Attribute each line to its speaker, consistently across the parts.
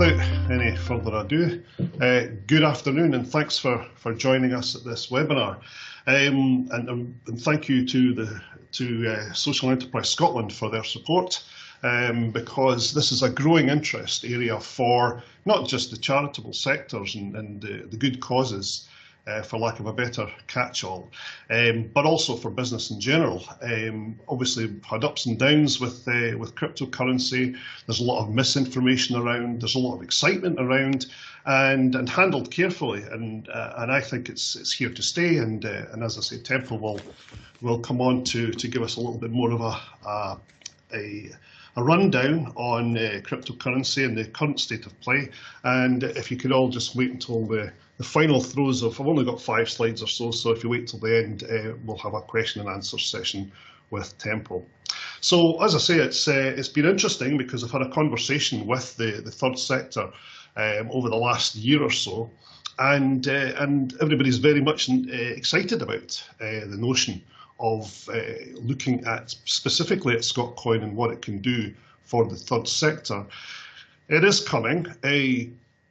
Speaker 1: without any further ado, good afternoon and thanks for joining us at this webinar. And thank you to Social Enterprise Scotland for their support, because this is a growing interest area for not just the charitable sectors and the good causes, for lack of a better catch-all, but also for business in general. Obviously, we've had ups and downs with cryptocurrency. There's a lot of misinformation around. There's a lot of excitement around, and handled carefully. And I think it's here to stay. And as I say, Temple will come on to give us a little bit more of a rundown on cryptocurrency and the current state of play. And if you could all just wait until the final throes of, I've only got 5 slides or so if you wait till the end, we'll have a question and answer session with Temple. So as I say, it's been interesting because I've had a conversation with the third sector over the last year or so, and everybody's very much excited about the notion of looking at specifically at Scotcoin and what it can do for the third sector. It is coming.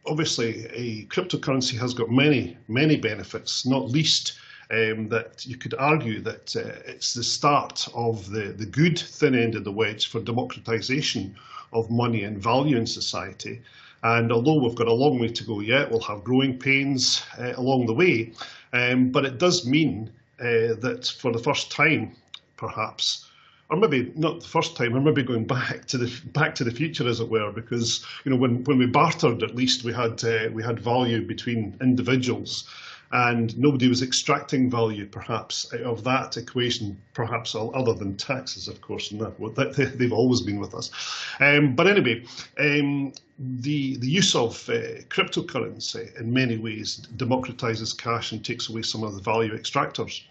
Speaker 1: Obviously, a cryptocurrency has got many benefits, not least that you could argue that it's the start of the good thin end of the wedge for democratisation of money and value in society. And although we've got a long way to go yet, we'll have growing pains along the way. But it does mean that for the first time, perhaps, or maybe not the first time, or maybe going back to the future, as it were, because when we bartered, at least we had value between individuals, and nobody was extracting value, perhaps, out of that equation, perhaps other than taxes, of course, and they've always been with us. But anyway, the use of cryptocurrency in many ways democratises cash and takes away some of the value extractors.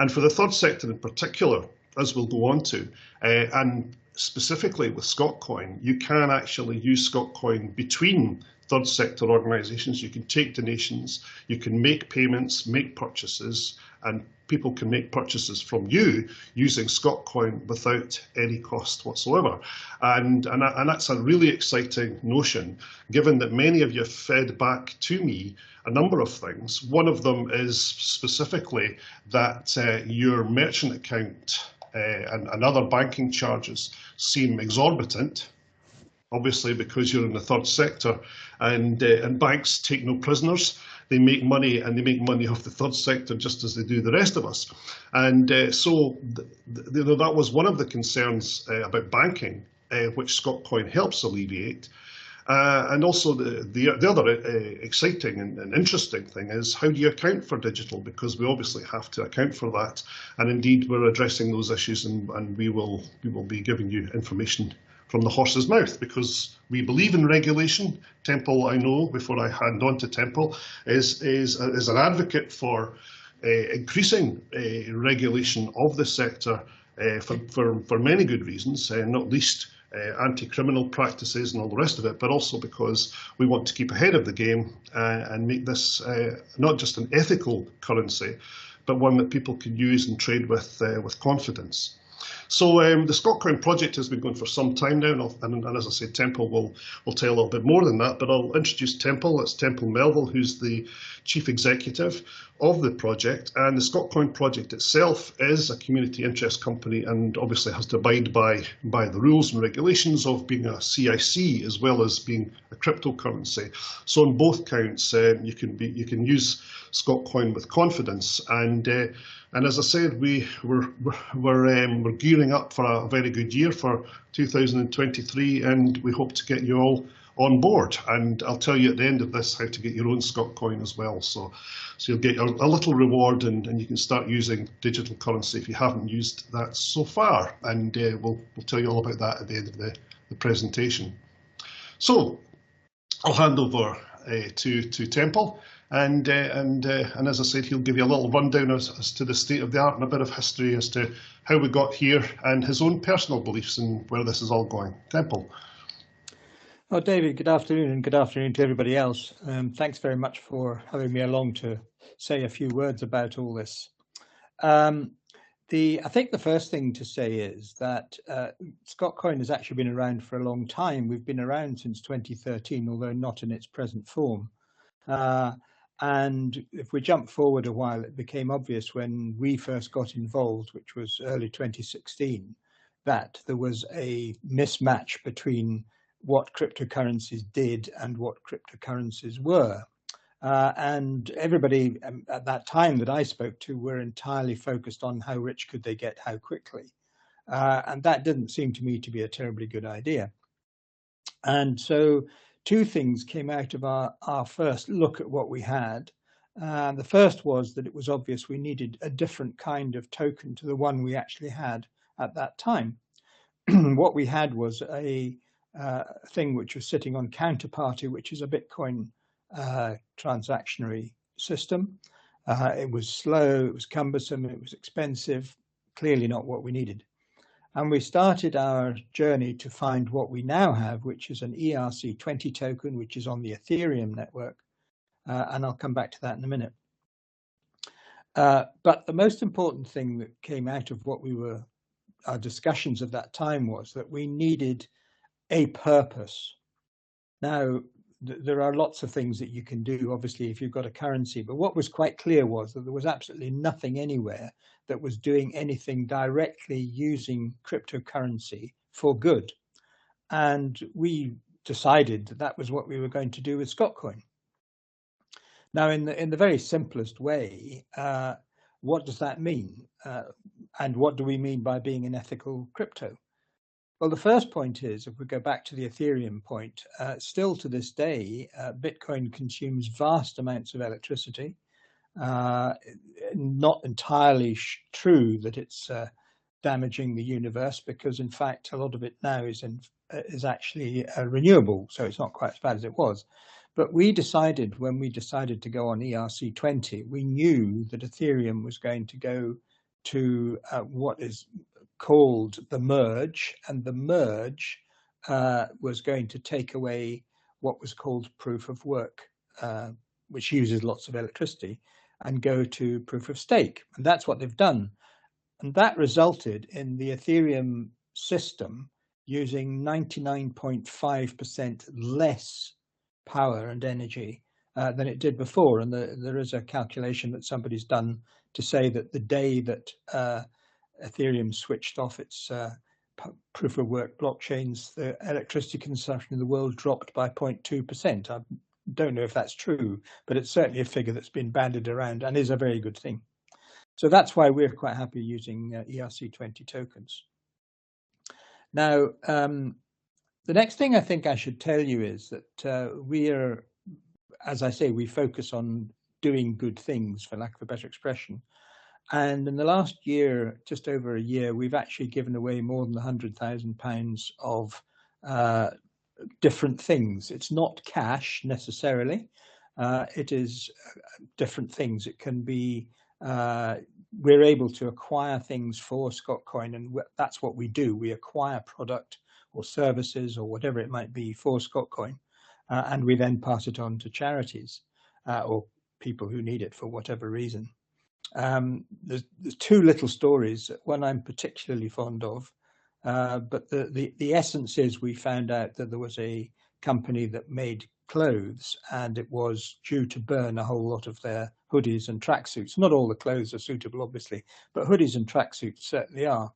Speaker 1: And for the third sector in particular, as we'll go on to, and specifically with Scotcoin, you can actually use Scotcoin between third sector organisations. You can take donations, you can make payments, make purchases, and people can make purchases from you using Scotcoin without any cost whatsoever. And that's a really exciting notion, given that many of you have fed back to me a number of things. One of them is specifically that your merchant account and other banking charges seem exorbitant, obviously because you're in the third sector, and banks take no prisoners. They make money, and they make money off the third sector just as they do the rest of us. And so that was one of the concerns about banking, which Scotcoin helps alleviate. And also the other exciting and interesting thing is, how do you account for digital? Because we obviously have to account for that. And indeed, we're addressing those issues, and we will be giving you information from the horse's mouth, because we believe in regulation. Temple, I know, before I hand on to Temple, is an advocate for increasing regulation of the sector for many good reasons, not least anti-criminal practices and all the rest of it, but also because we want to keep ahead of the game and make this not just an ethical currency, but one that people can use and trade with confidence. So the Scotcoin project has been going for some time now, and as I said, Temple will tell a little bit more than that, but I'll introduce Temple. It's Temple Melville, who's the Chief Executive of the project, and the Scotcoin project itself is a community interest company and obviously has to abide by the rules and regulations of being a CIC as well as being a cryptocurrency. So on both counts, you can use Scotcoin with confidence, and as I said, we're gearing up for a very good year for 2023, and we hope to get you all on board. And I'll tell you at the end of this how to get your own Scotcoin as well. So you'll get a little reward, and you can start using digital currency if you haven't used that so far. And we'll tell you all about that at the end of the presentation. So I'll hand over to Temple. And as I said, he'll give you a little rundown as to the state of the art and a bit of history as to how we got here and his own personal beliefs and where this is all going. Temple.
Speaker 2: Oh, David, good afternoon, and good afternoon to everybody else. Thanks very much for having me along to say a few words about all this. I think the first thing to say is that Scotcoin has actually been around for a long time. We've been around since 2013, although not in its present form. And if we jump forward a while, it became obvious when we first got involved, which was early 2016, that there was a mismatch between what cryptocurrencies did and what cryptocurrencies were. And everybody at that time that I spoke to were entirely focused on how rich could they get, how quickly. And that didn't seem to me to be a terribly good idea. And so two things came out of our first look at what we had. The first was that it was obvious we needed a different kind of token to the one we actually had at that time. What we had was a thing which was sitting on Counterparty, which is a Bitcoin transactionary system. It was slow, it was cumbersome, it was expensive, clearly not what we needed. And we started our journey to find what we now have, which is an ERC20 token, which is on the Ethereum network. And I'll come back to that in a minute. But the most important thing that came out of what our discussions at that time was that we needed a purpose. Now, there are lots of things that you can do, obviously, if you've got a currency, but what was quite clear was that there was absolutely nothing anywhere that was doing anything directly using cryptocurrency for good. And we decided that that was what we were going to do with Scotcoin. Now, in the very simplest way, what does that mean? And what do we mean by being an ethical crypto? Well, the first point is, if we go back to the Ethereum point, still to this day, Bitcoin consumes vast amounts of electricity. Not entirely true that it's damaging the universe, because in fact, a lot of it now is actually renewable, so it's not quite as bad as it was. But we decided, when we decided to go on ERC20, we knew that Ethereum was going to go to what is called the merge, and the merge was going to take away what was called proof of work, which uses lots of electricity, and go to proof of stake. And that's what they've done. And that resulted in the Ethereum system using 99.5% less power and energy than it did before. And there is a calculation that somebody's done to say that the day that Ethereum switched off its proof of work blockchains, the electricity consumption in the world dropped by 0.2%. I don't know if that's true, but it's certainly a figure that's been bandied around and is a very good thing. So that's why we're quite happy using ERC20 tokens. Now, the next thing I think I should tell you is that we are, as I say, we focus on doing good things, for lack of a better expression. And in the last year, just over a year, we've actually given away more than £100,000 of different things. It's not cash necessarily. It is different things. It can be, we're able to acquire things for Scotcoin, and that's what we do. We acquire product or services or whatever it might be for Scotcoin, and we then pass it on to charities or people who need it for whatever reason. There's two little stories, one I'm particularly fond of, but the essence is we found out that there was a company that made clothes, and it was due to burn a whole lot of their hoodies and tracksuits. Not all the clothes are suitable, obviously, but hoodies and tracksuits certainly are.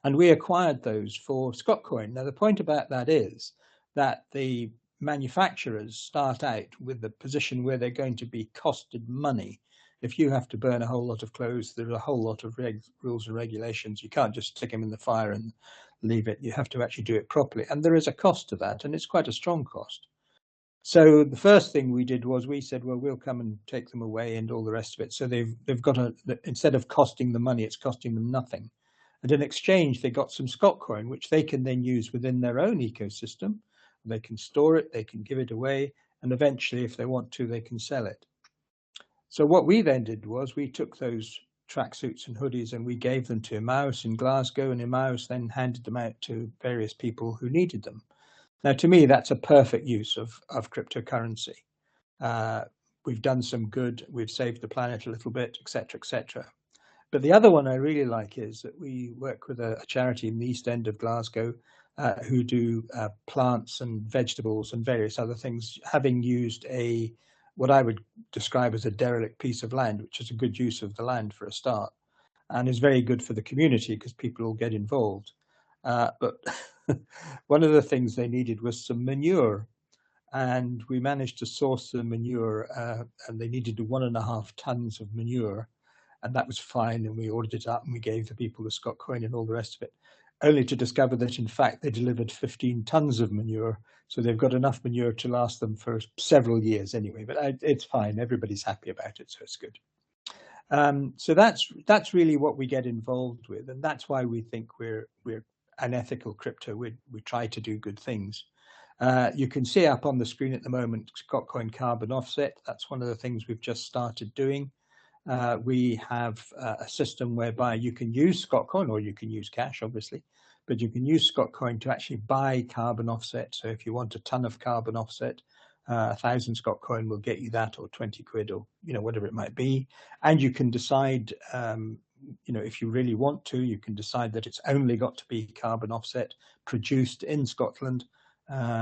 Speaker 2: And we acquired those for Scotcoin. Now, the point about that is that the manufacturers start out with the position where they're going to be costed money. If you have to burn a whole lot of clothes, there are a whole lot of rules and regulations. You can't just stick them in the fire and leave it. You have to actually do it properly. And there is a cost to that, and it's quite a strong cost. So the first thing we did was we said, well, we'll come and take them away and all the rest of it. So they've got instead of costing them money, it's costing them nothing. And in exchange, they got some Scotcoin, which they can then use within their own ecosystem. They can store it, they can give it away, and eventually, if they want to, they can sell it. So what we then did was we took those tracksuits and hoodies and we gave them to 𝑚𝑎𝑢s in Glasgow, and 𝑚𝑎𝑢s then handed them out to various people who needed them. Now, to me, that's a perfect use of cryptocurrency. We've done some good, we've saved the planet a little bit, etc., etc. But the other one I really like is that we work with a charity in the East End of Glasgow who do plants and vegetables and various other things, having used what I would describe as a derelict piece of land, which is a good use of the land for a start, and is very good for the community because people will get involved. But one of the things they needed was some manure, and we managed to source the manure, and they needed 1.5 tons of manure, and that was fine, and we ordered it up and we gave the people the Scotcoin and all the rest of it, only to discover that in fact they delivered 15 tons of manure, so they've got enough manure to last them for several years anyway, but it's fine, everybody's happy about it, so it's good. So that's really what we get involved with, and that's why we think we're an ethical crypto. We try to do good things. You can see up on the screen at the moment Scotcoin carbon offset. That's one of the things we've just started doing. We have a system whereby you can use Scotcoin, or you can use cash obviously, but you can use Scotcoin to actually buy carbon offset. So if you want a ton of carbon offset, 1,000 Scotcoin will get you that, or 20 quid, or whatever it might be. And you can decide, if you really want to, you can decide that it's only got to be carbon offset produced in Scotland,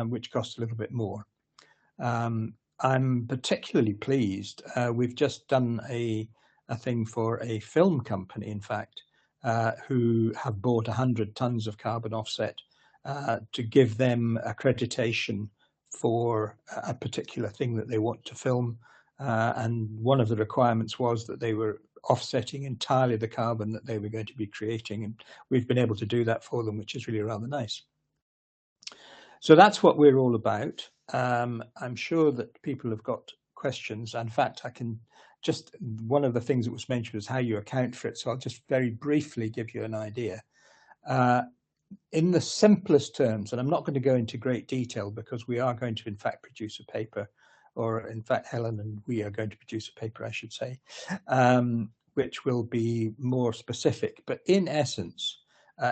Speaker 2: which costs a little bit more. I'm particularly pleased. We've just done a thing for a film company, in fact, who have bought 100 tons of carbon offset to give them accreditation for a particular thing that they want to film. And one of the requirements was that they were offsetting entirely the carbon that they were going to be creating. And we've been able to do that for them, which is really rather nice. So that's what we're all about. I'm sure that people have got questions. In fact, one of the things that was mentioned was how you account for it. So I'll just very briefly give you an idea. In the simplest terms, and I'm not going to go into great detail because we are going to in fact produce a paper, or in fact Helen and we are going to produce a paper, I should say, which will be more specific. But in essence,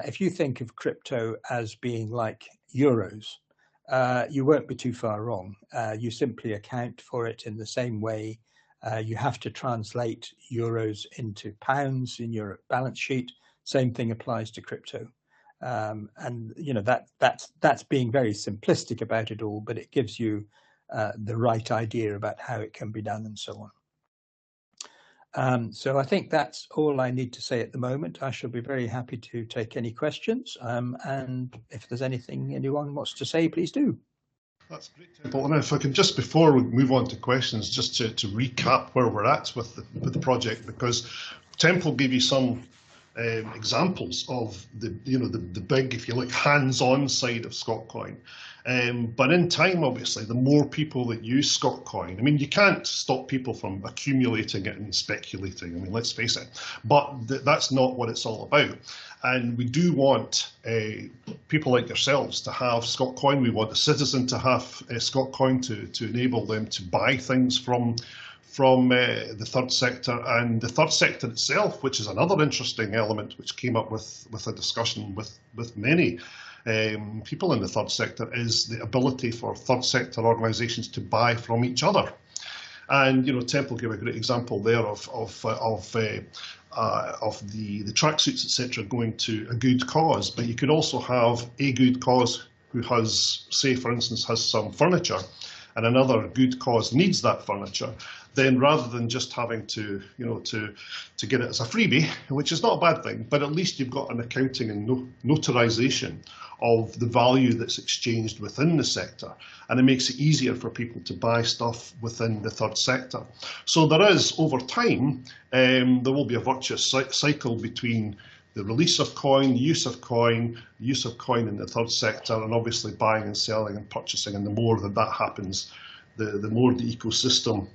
Speaker 2: if you think of crypto as being like euros, you won't be too far wrong. You simply account for it in the same way. You have to translate euros into pounds in your balance sheet. Same thing applies to crypto. And that's being very simplistic about it all, but it gives you the right idea about how it can be done and so on. So I think that's all I need to say at the moment. I shall be very happy to take any questions. And if there's anything anyone wants to say, please do.
Speaker 1: That's great, Temple. And if I can just, before we move on to questions, just to recap where we're at with the project, because Temple gave you some examples of the big, if you like, hands-on side of Scotcoin. But in time, obviously, the more people that use Scotcoin, I mean, you can't stop people from accumulating it and speculating. I mean, let's face it. But that's not what it's all about. And we do want people like yourselves to have Scotcoin. We want the citizen to have Scotcoin to enable them to buy things from the third sector, and the third sector itself, which is another interesting element which came up with a discussion with many people in the third sector, is the ability for third sector organisations to buy from each other. And Temple gave a great example there of the tracksuits, etc., going to a good cause. But you could also have a good cause who has, say, for instance, has some furniture, and another good cause needs that furniture. Then rather than just having to get it as a freebie, which is not a bad thing, but at least you've got an accounting and notarization of the value that's exchanged within the sector, and it makes it easier for people to buy stuff within the third sector. So there is, over time, there will be a virtuous cycle between the release of coin, the use of coin in the third sector, and obviously buying and selling and purchasing. And the more that happens, the more the ecosystem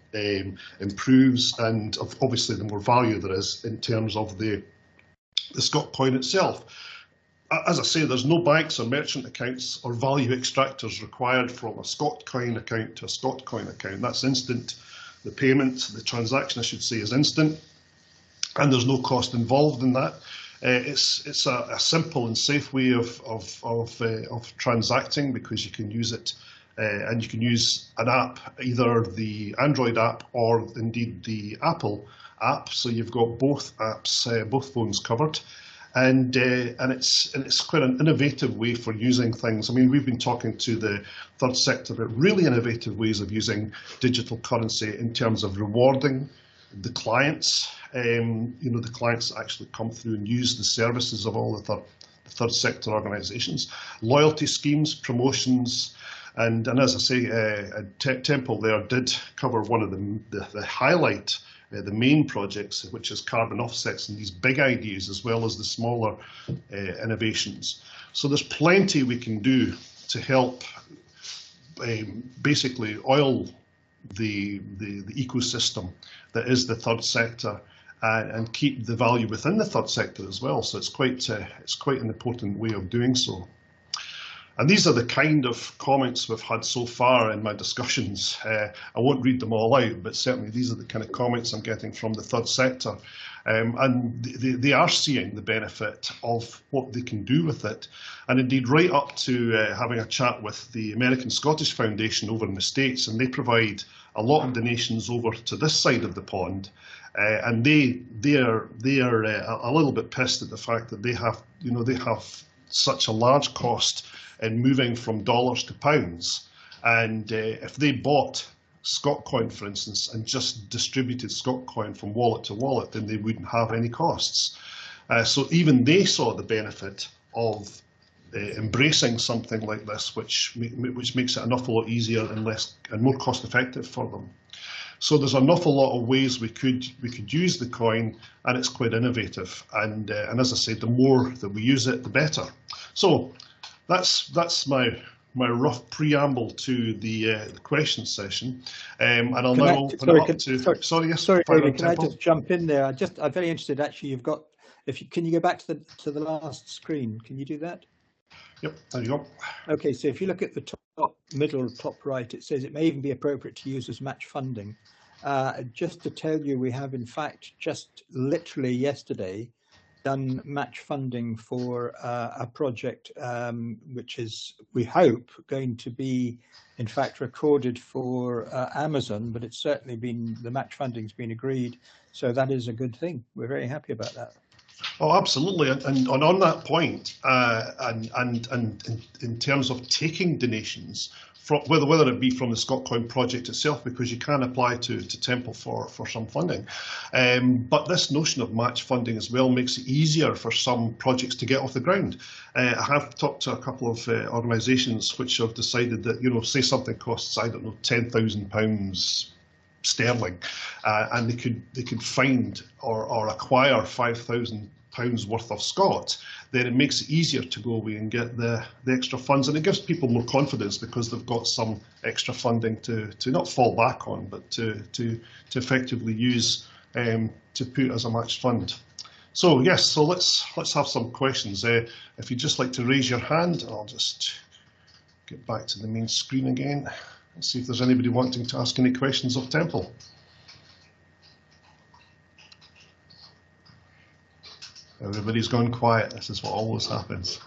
Speaker 1: improves, and obviously the more value there is in terms of the Scotcoin itself. As I say, there's no banks or merchant accounts or value extractors required from a Scotcoin account to a Scotcoin account. That's instant. The payment, the transaction, I should say, is instant, and there's no cost involved in that. It's a simple and safe way of transacting, because you can use it, and you can use an app, either the Android app or indeed the Apple app, so you've got both apps, both phones covered. And it's quite an innovative way for using things. I mean, we've been talking to the third sector about really innovative ways of using digital currency in terms of rewarding the clients. The clients that actually come through and use the services of all the third sector organisations, loyalty schemes, promotions. And as I say, Temple there did cover one of the highlight. The main projects, which is carbon offsets and these big ideas, as well as the smaller innovations. So there's plenty we can do to help basically oil the ecosystem that is the third sector, and keep the value within the third sector as well. So it's quite an important way of doing so. And these are the kind of comments we've had so far in my discussions. I won't read them all out, but certainly these are the kind of comments I'm getting from the third sector. And they are seeing the benefit of what they can do with it. And indeed, right up to having a chat with the American Scottish Foundation over in the States, and they provide a lot of donations over to this side of the pond. And they are a little bit pissed at the fact that they have such a large cost in moving from dollars to pounds. And if they bought Scotcoin, for instance, and just distributed Scotcoin from wallet to wallet, then they wouldn't have any costs. So even they saw the benefit of embracing something like this, which makes it an awful lot easier and more cost effective for them. So there's an awful lot of ways we could use the coin, and it's quite innovative. And as I said, the more that we use it, the better. So that's my rough preamble to the question session, and I'll now open it up to. Sorry,
Speaker 2: David, can I just jump in there? I'm very interested. Actually, you've got. Can you go back to the last screen? Can you do that?
Speaker 1: Yep, there you go.
Speaker 2: Okay, so if you look at the top middle, top right, it says it may even be appropriate to use as match funding. Just to tell you, we have in fact just literally yesterday done match funding for a project which is, we hope, going to be in fact recorded for Amazon, but it's certainly been, the match funding's been agreed, so that is a good thing. We're very happy about that.
Speaker 1: Oh, absolutely, and on that point, and in terms of taking donations, from, whether it be from the Scotcoin project itself, because you can apply to Temple for some funding, but this notion of match funding as well makes it easier for some projects to get off the ground. I have talked to a couple of organisations which have decided that, say something costs, I don't know, £10,000 sterling, and they could find or acquire £5,000 worth of Scot, then it makes it easier to go away and get the extra funds, and it gives people more confidence because they've got some extra funding to not fall back on, but to effectively use to put as a match fund. So yes, so let's have some questions. If you'd just like to raise your hand, I'll just get back to the main screen again. Let's see if there's anybody wanting to ask any questions of Temple. Everybody's gone quiet. This is what always happens.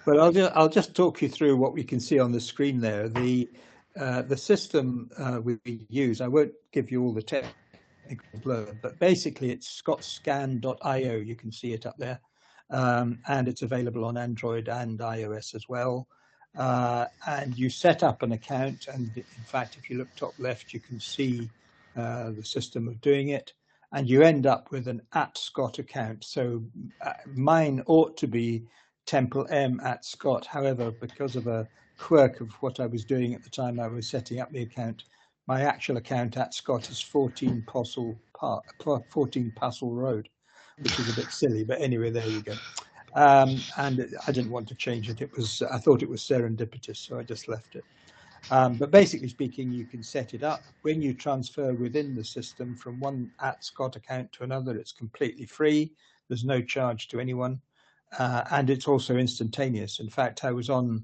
Speaker 2: Well, I'll just talk you through what we can see on the screen there. The system we use, I won't give you all the technical blurb, but basically it's scotscan.io. You can see it up there, and it's available on Android and iOS as well. And you set up an account, and in fact, if you look top left, you can see the system of doing it. And you end up with an @Scot account. So mine ought to be Temple M @Scot. However, because of a quirk of what I was doing at the time I was setting up the account, my actual account @Scot is 14 Passel Road, which is a bit silly. But anyway, there you go. And I didn't want to change it. I thought it was serendipitous, so I just left it. But basically speaking, you can set it up. When you transfer within the system from one @Scot account to another, it's completely free. There's no charge to anyone. And it's also instantaneous. In fact, I was on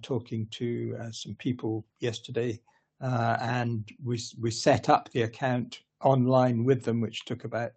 Speaker 2: talking to some people yesterday, and we set up the account online with them, which took about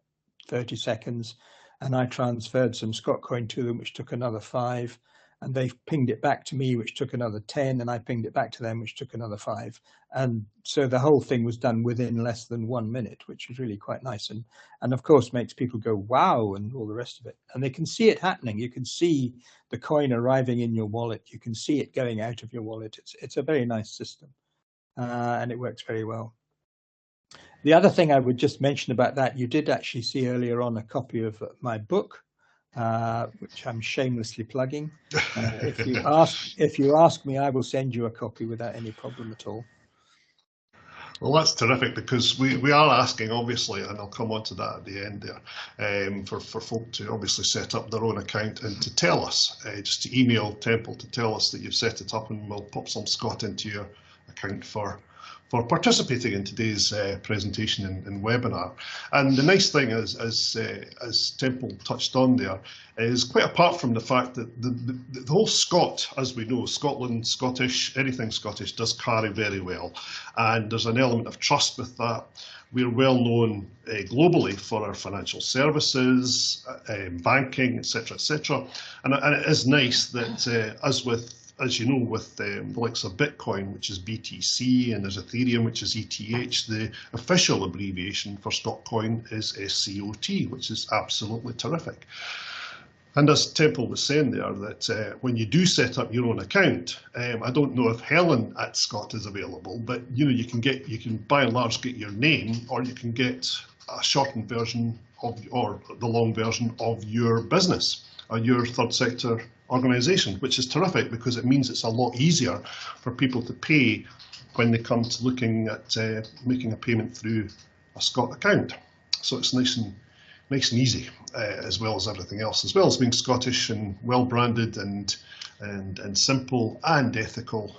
Speaker 2: 30 seconds. And I transferred some Scotcoin to them, which took another 5. and they pinged it back to me, which took another 10, and I pinged it back to them, which took another 5. And so the whole thing was done within less than 1 minute, which is really quite nice. And of course makes people go, wow, and all the rest of it. And they can see it happening. You can see the coin arriving in your wallet. You can see it going out of your wallet. It's a very nice system, and it works very well. The other thing I would just mention about that, you did actually see earlier on a copy of my book, which I'm shamelessly plugging. If you ask me, I will send you a copy without any problem at all.
Speaker 1: Well, that's terrific, because we are asking, obviously, and I'll come on to that at the end there, for folk to obviously set up their own account and to tell us, just to email Temple to tell us that you've set it up, and we'll pop some Scot into your account for participating in today's presentation and webinar. And the nice thing is, as Temple touched on there, is quite apart from the fact that the whole Scot, as we know, Scotland, Scottish, anything Scottish does carry very well. And there's an element of trust with that. We're well known globally for our financial services, banking, etc., etc. And it is nice that, as you know, with the likes of Bitcoin, which is BTC, and there's Ethereum, which is ETH, the official abbreviation for Scotcoin is SCOT, which is absolutely terrific. And as Temple was saying there, that when you do set up your own account, I don't know if Helen at Scot is available, but you can by and large get your name, or you can get a shortened version or the long version of your business or your third sector organisation, which is terrific, because it means it's a lot easier for people to pay when they come to looking at making a payment through a Scot account. So it's nice and easy, as well as everything else, as well as being Scottish and well branded and simple and ethical.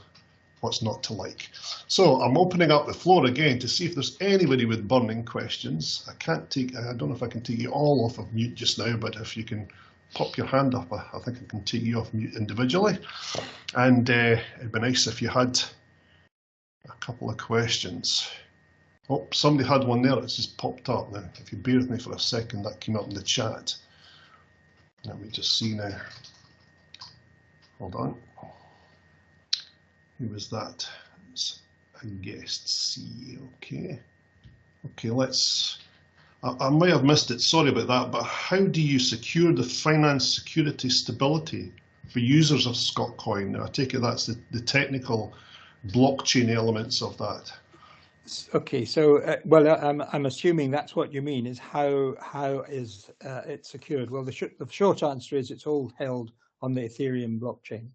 Speaker 1: What's not to like? So I'm opening up the floor again to see if there's anybody with burning questions. I don't know if I can take you all off of mute just now, but if you can pop your hand up, I think I can take you off mute individually. And it'd be nice if you had a couple of questions. Oh, somebody had one there. It's just popped up now. If you bear with me for a second, that came up in the chat. Let me just see now. Hold on. Who was that? It's a guest C. Okay. Okay, let's. I may have missed it, sorry about that, but how do you secure the finance security stability for users of Scotcoin? I take it that's the technical blockchain elements of that.
Speaker 2: Okay, so well, I'm assuming that's what you mean, is how is it secured? Well, the short answer is it's all held on the Ethereum blockchain.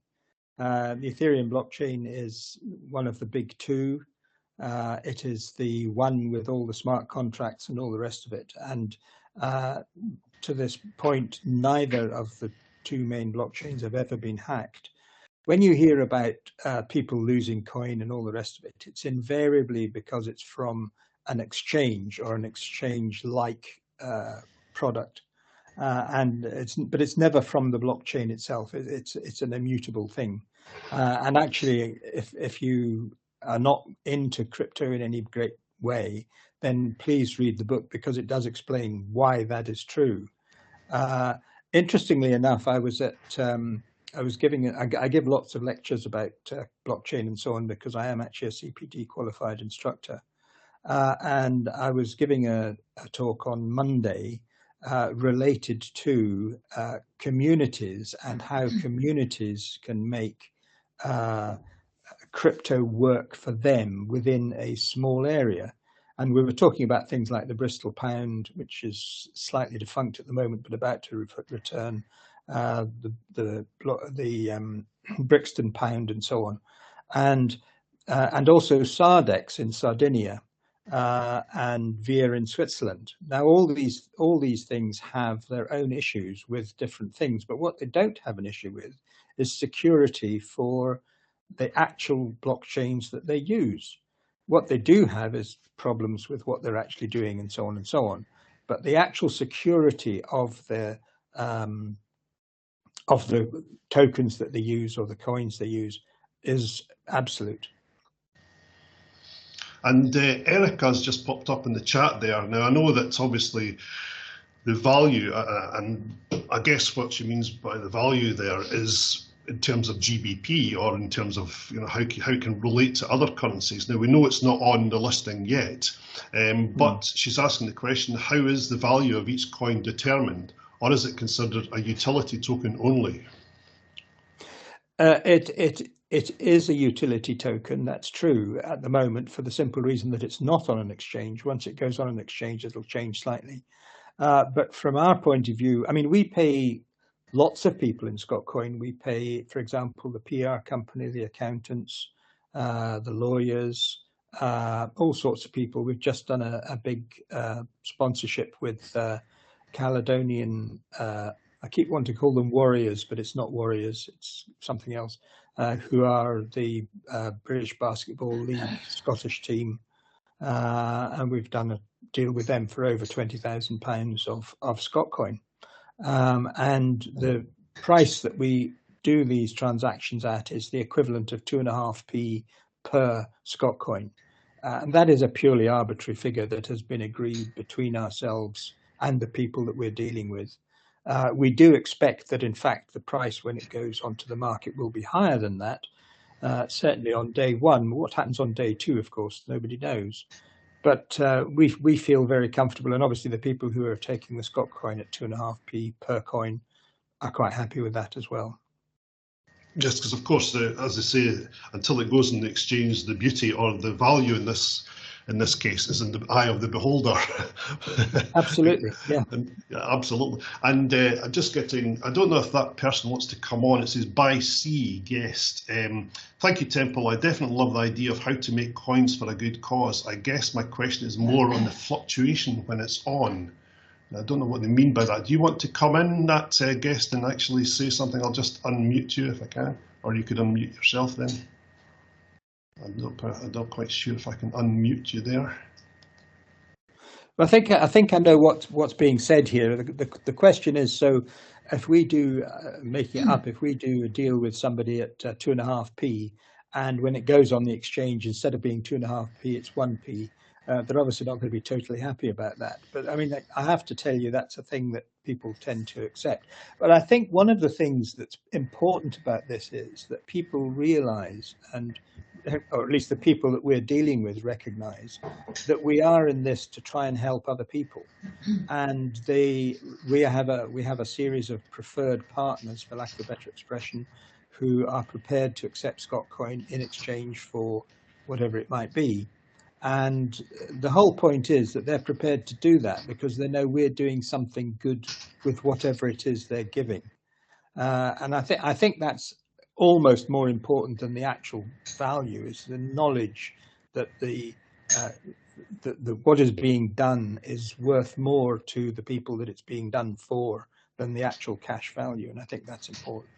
Speaker 2: The Ethereum blockchain is one of the big two. It is the one with all the smart contracts and all the rest of it. And to this point, neither of the two main blockchains have ever been hacked. When you hear about people losing coin and all the rest of it, it's invariably because it's from an exchange or an exchange-like product. But it's never from the blockchain itself. It's an immutable thing. And actually, if you are not into crypto in any great way, then please read the book, because it does explain why that is true. Interestingly enough, I give lots of lectures about blockchain and so on, because I am actually a CPD qualified instructor. And I was giving a talk on Monday related to communities and how communities can make crypto work for them within a small area. And we were talking about things like the Bristol pound, which is slightly defunct at the moment, but about to return, the Brixton pound and so on, and also Sardex in Sardinia, and Veer in Switzerland. Now all these things have their own issues with different things, but what they don't have an issue with is security for the actual blockchains that they use. What they do have is problems with what they're actually doing and so on and so on. But the actual security of the tokens that they use or the coins they use is absolute.
Speaker 1: And Erica's just popped up in the chat there. Now, I know that's obviously the value, and I guess what she means by the value there is in terms of GBP or in terms of how it can relate to other currencies. Now we know it's not on the listing yet, but she's asking the question: how is the value of each coin determined, or is it considered a utility token only?
Speaker 2: It is a utility token, that's true at the moment, for the simple reason that it's not on an exchange. Once it goes on an exchange, it'll change slightly. But from our point of view, I mean, we pay lots of people in Scotcoin. We pay, for example, the PR company, the accountants, the lawyers, all sorts of people. We've just done a big sponsorship with Caledonian, I keep wanting to call them Warriors, but it's not Warriors, it's something else, who are the British Basketball League Scottish team. And we've done a deal with them for over £20,000 of Scotcoin. And the price that we do these transactions at is the equivalent of 2.5p per Scotcoin. And that is a purely arbitrary figure that has been agreed between ourselves and the people that we're dealing with. We do expect that, in fact, the price when it goes onto the market will be higher than that, certainly on day one. What happens on day two, of course, nobody knows. But we feel very comfortable, and obviously the people who are taking the Scotcoin at 2.5p per coin are quite happy with that as well.
Speaker 1: Yes, because of course, as I say, until it goes in the exchange, the beauty or the value in this case is in the eye of the beholder.
Speaker 2: Absolutely, yeah.
Speaker 1: Absolutely. And I'm just getting, I don't know if that person wants to come on. It says, by C, guest. Thank you, Temple. I definitely love the idea of how to make coins for a good cause. I guess my question is more on the fluctuation when it's on. I don't know what they mean by that. Do you want to come in, that guest, and actually say something? I'll just unmute you if I can, or you could unmute yourself then. I'm not quite sure if I can unmute you there.
Speaker 2: Well, I think I know what's being said here. The question is, so if we do, making it up, if we do a deal with somebody at 2.5p, and when it goes on the exchange, instead of being 2.5p, it's 1p, they're obviously not going to be totally happy about that. But I mean, I have to tell you, that's a thing that people tend to accept. But I think one of the things that's important about this is that people realize, or at least the people that we're dealing with recognize, that we are in this to try and help other people. And we have a series of preferred partners, for lack of a better expression, who are prepared to accept Scotcoin in exchange for whatever it might be. And the whole point is that they're prepared to do that because they know we're doing something good with whatever it is they're giving. And I think that's almost more important than the actual value, is the knowledge that what is being done is worth more to the people that it's being done for than the actual cash value. And I think that's important.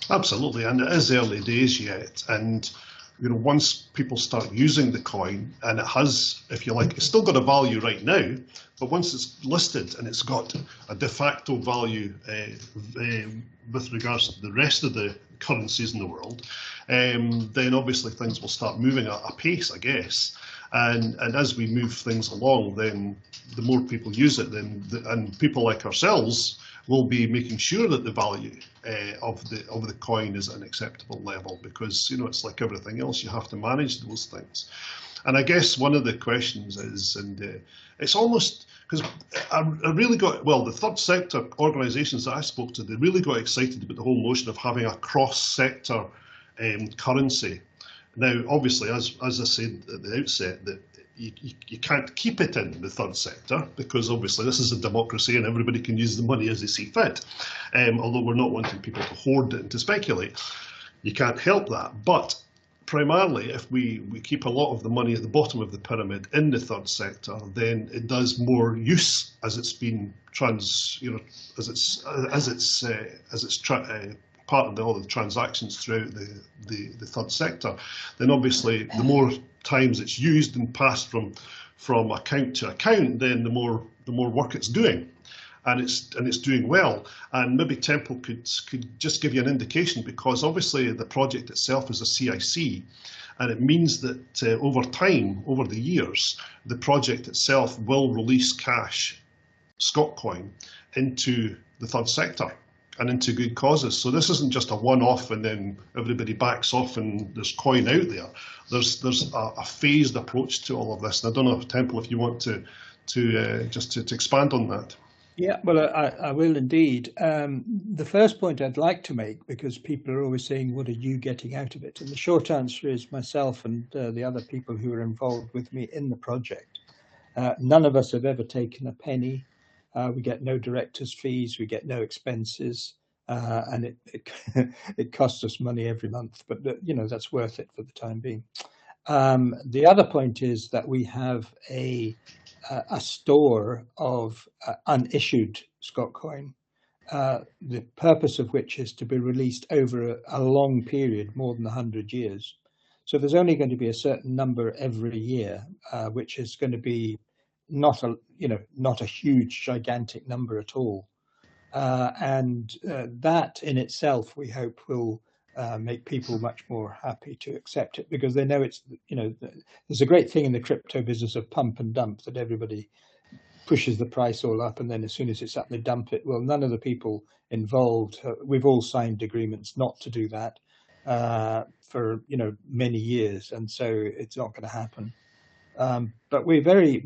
Speaker 2: Absolutely.
Speaker 1: And it is early days yet. And once people start using the coin, and it has, if you like, it's still got a value right now, but once it's listed and it's got a de facto value with regards to the rest of the currencies in the world, then obviously things will start moving at a pace, I guess. And as we move things along, then the more people use it, and people like ourselves will be making sure that the value of the coin is at an acceptable level, because it's like everything else, you have to manage those things. And I guess one of the questions is, and it's almost because I really got, well, the third sector organisations that I spoke to, they really got excited about the whole notion of having a cross-sector currency. Now, obviously, as I said at the outset, that you can't keep it in the third sector, because obviously this is a democracy and everybody can use the money as they see fit. Although we're not wanting people to hoard it and to speculate, you can't help that. But primarily, if we keep a lot of the money at the bottom of the pyramid in the third sector, then it does more use as it's been part of all the transactions throughout the third sector. Then obviously the more times it's used and passed from account to account, then the more work it's doing, and it's doing well. And maybe Temple could just give you an indication, because obviously the project itself is a CIC, and it means that over time, over the years, the project itself will release cash, Scotcoin, into the third sector. and into good causes. So this isn't just a one-off and then everybody backs off and there's coin out there. There's a phased approach to all of this. And I don't know, Temple, if you want to expand on that.
Speaker 2: Yeah, well, I will indeed. The first point I'd like to make, because people are always saying, what are you getting out of it? And the short answer is myself and the other people who are involved with me in the project. None of us have ever taken a penny. We get no director's fees, we get no expenses, and it costs us money every month, but that's worth it for the time being. The other point is that we have a store of unissued Scotcoin, the purpose of which is to be released over a long period, more than 100 years. So there's only going to be a certain number every year, which is going to be not a huge, gigantic number at all. And that in itself, we hope, will make people much more happy to accept it, because they know it's, there's a great thing in the crypto business of pump and dump, that everybody pushes the price all up, and then as soon as it's up, they dump it. Well, none of the people involved, we've all signed agreements not to do that for many years, and so it's not going to happen. But we're very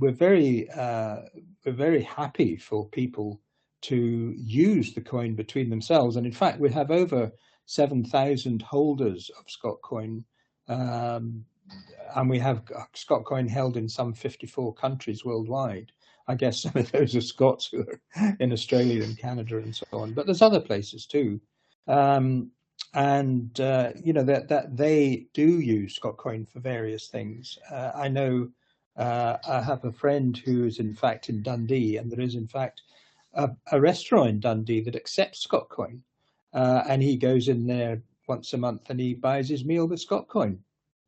Speaker 2: happy for people to use the coin between themselves, and in fact, we have over 7,000 holders of Scotcoin, and we have Scotcoin held in some 54 countries worldwide. I guess some of those are Scots who are in Australia and Canada and so on, but there's other places too. That they do use Scotcoin for various things. I know I have a friend who is in fact in Dundee, and there is in fact a restaurant in Dundee that accepts Scotcoin. And he goes in there once a month and he buys his meal with Scotcoin.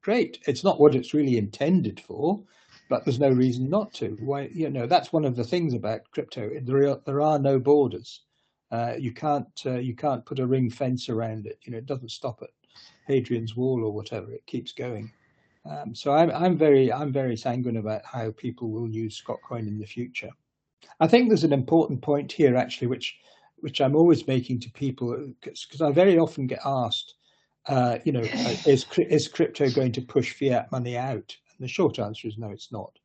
Speaker 2: Great. It's not what it's really intended for, but there's no reason not to. Why? That's one of the things about crypto. There are no borders. You can't put a ring fence around it. It doesn't stop at Hadrian's Wall or whatever. It keeps going. So I'm very sanguine about how people will use Scotcoin in the future. I think there's an important point here, actually, which I'm always making to people, because I very often get asked, is crypto going to push fiat money out? And the short answer is no, it's not.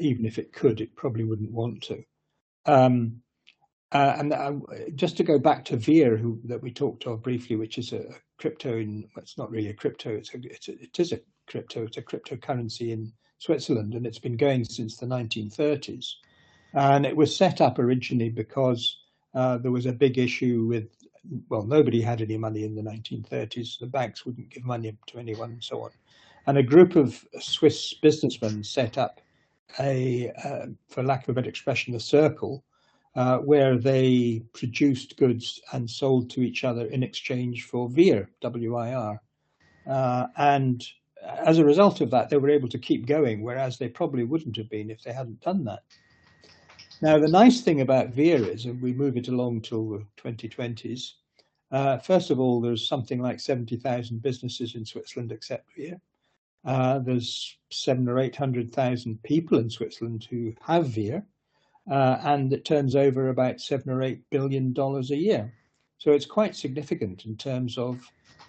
Speaker 2: Even if it could, it probably wouldn't want to. Just to go back to 𝑣𝑖𝑟, that we talked of briefly, which is a crypto it's not really a crypto, it is a crypto, it's a cryptocurrency in Switzerland, and it's been going since the 1930s. And it was set up originally because there was a big issue with, well, nobody had any money in the 1930s. The banks wouldn't give money to anyone and so on. And a group of Swiss businessmen set up for lack of a better expression, a circle, where they produced goods and sold to each other in exchange for 𝑣𝑖𝑟, W-I-R. And as a result of that, they were able to keep going, whereas they probably wouldn't have been if they hadn't done that. Now, the nice thing about 𝑣𝑖𝑟 is, and we move it along till the 2020s, first of all, there's something like 70,000 businesses in Switzerland accept 𝑣𝑖𝑟. There's 700,000 or 800,000 people in Switzerland who have 𝑣𝑖𝑟, and it turns over about $7 or $8 billion a year. So it's quite significant in terms of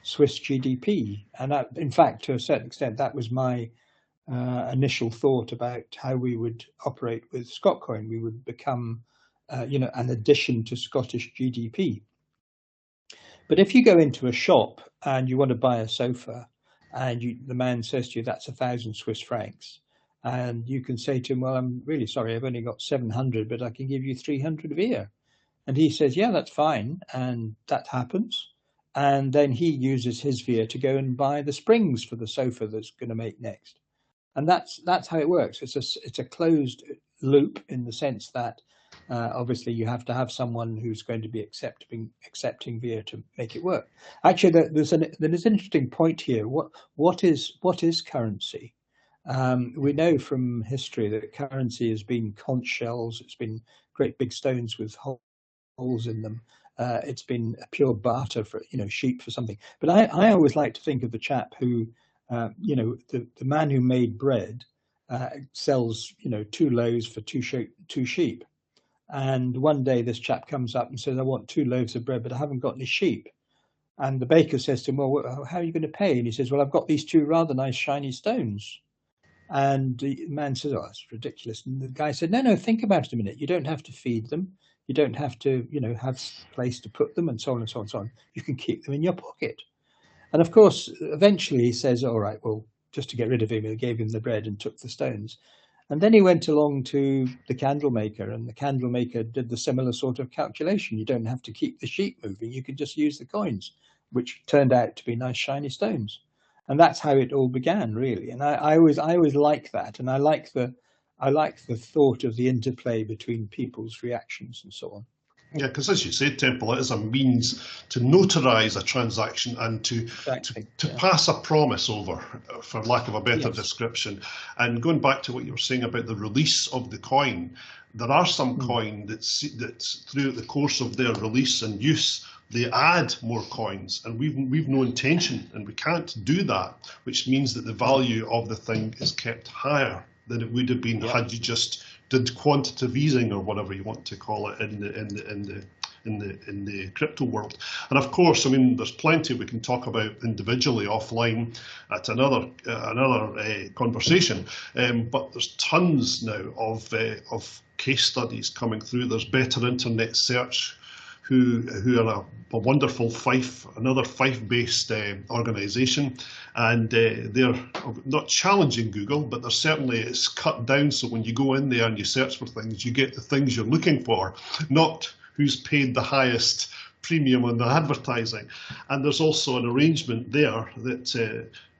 Speaker 2: Swiss GDP. And that, in fact, to a certain extent, that was my initial thought about how we would operate with Scotcoin. We would become, an addition to Scottish GDP. But if you go into a shop and you want to buy a sofa, and the man says to you, that's 1,000 Swiss francs, and you can say to him, well, I'm really sorry, I've only got 700, but I can give you 300 𝑣𝑖𝑟. And he says, yeah, that's fine. And that happens. And then he uses his 𝑣𝑖𝑟 to go and buy the springs for the sofa that's going to make next. And that's how it works. It's a closed loop, in the sense that obviously you have to have someone who's going to be accepting 𝑣𝑖𝑟 to make it work. Actually, there's an interesting point here. What is currency? We know from history that currency has been conch shells. It's been great big stones with holes in them. It's been a pure barter for sheep for something. But I always like to think of the chap who the man who made bread sells 2 loaves for two sheep. And one day this chap comes up and says, I want 2 loaves of bread, but I haven't got any sheep. And the baker says to him, well, how are you going to pay? And he says, well, I've got these 2 rather nice shiny stones. And the man says, oh, that's ridiculous. And the guy said, no, think about it a minute. You don't have to feed them. You don't have to, have a place to put them and so on and so on and so on. You can keep them in your pocket. And of course, eventually he says, all right, well, just to get rid of him, he gave him the bread and took the stones. And then he went along to the candle maker, and the candle maker did the similar sort of calculation. You don't have to keep the sheep moving. You can just use the coins, which turned out to be nice shiny stones. And that's how it all began, really. And I always like that, and I like the thought of the interplay between people's reactions and so on.
Speaker 1: Yeah, because as you said, Temple, it is a means to notarise a transaction and to pass a promise over, for lack of a better description. And going back to what you were saying about the release of the coin, there are some coin that's throughout the course of their release and use, they add more coins, and we've no intention, and we can't do that, which means that the value of the thing is kept higher than it would have been had you just did quantitative easing, or whatever you want to call it, in the crypto world. And of course, I mean, there's plenty we can talk about individually offline at another conversation. But there's tons now of case studies coming through. There's Better Internet Search, who are a wonderful another Fife-based organisation, and they're not challenging Google, but they're certainly, it's cut down, so when you go in there and you search for things, you get the things you're looking for, not who's paid the highest premium on the advertising. And there's also an arrangement there that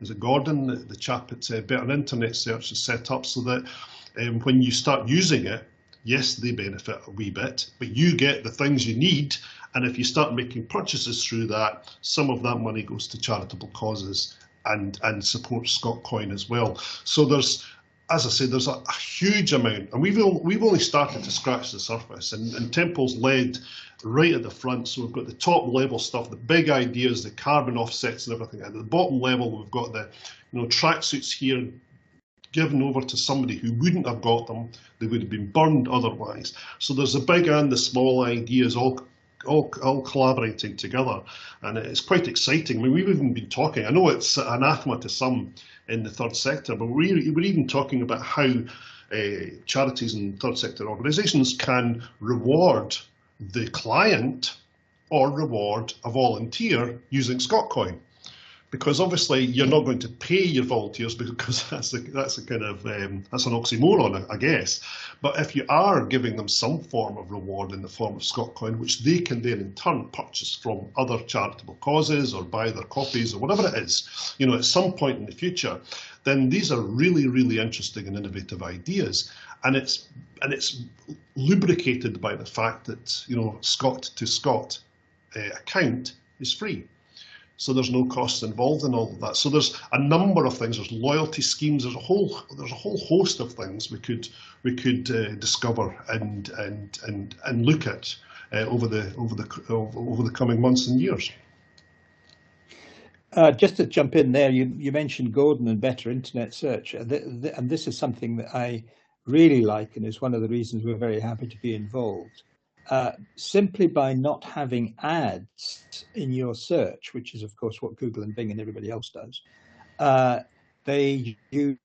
Speaker 1: is it Gordon, the chap at Better Internet Search, has set up so that when you start using it, yes, they benefit a wee bit, but you get the things you need. And if you start making purchases through that, some of that money goes to charitable causes and supports Scotcoin as well. So there's, as I said, there's a huge amount, and we've only started to scratch the surface. And Temple's led right at the front. So we've got the top level stuff, the big ideas, the carbon offsets and everything. At the bottom level, we've got the tracksuits here, given over to somebody who wouldn't have got them. They would have been burned otherwise. So there's the big and the small ideas all collaborating together, and it's quite exciting. I mean, we've even been talking, I know it's anathema to some in the third sector, but we're even talking about how charities and third sector organisations can reward the client or reward a volunteer using Scotcoin. Because obviously you're not going to pay your volunteers, because that's an oxymoron, I guess. But if you are giving them some form of reward in the form of Scotcoin, which they can then in turn purchase from other charitable causes or buy their copies or whatever it is, at some point in the future, then these are really, really interesting and innovative ideas. And it's lubricated by the fact that Scot to Scot account is free. So there's no costs involved in all of that. So there's a number of things. There's loyalty schemes. There's a whole host of things we could discover and look at over the coming months and years.
Speaker 2: Just to jump in there, you mentioned Gordon and Better Internet Search, and this is something that I really like, and is one of the reasons we're very happy to be involved. Simply by not having ads in your search, which is of course what Google and Bing and everybody else does, they use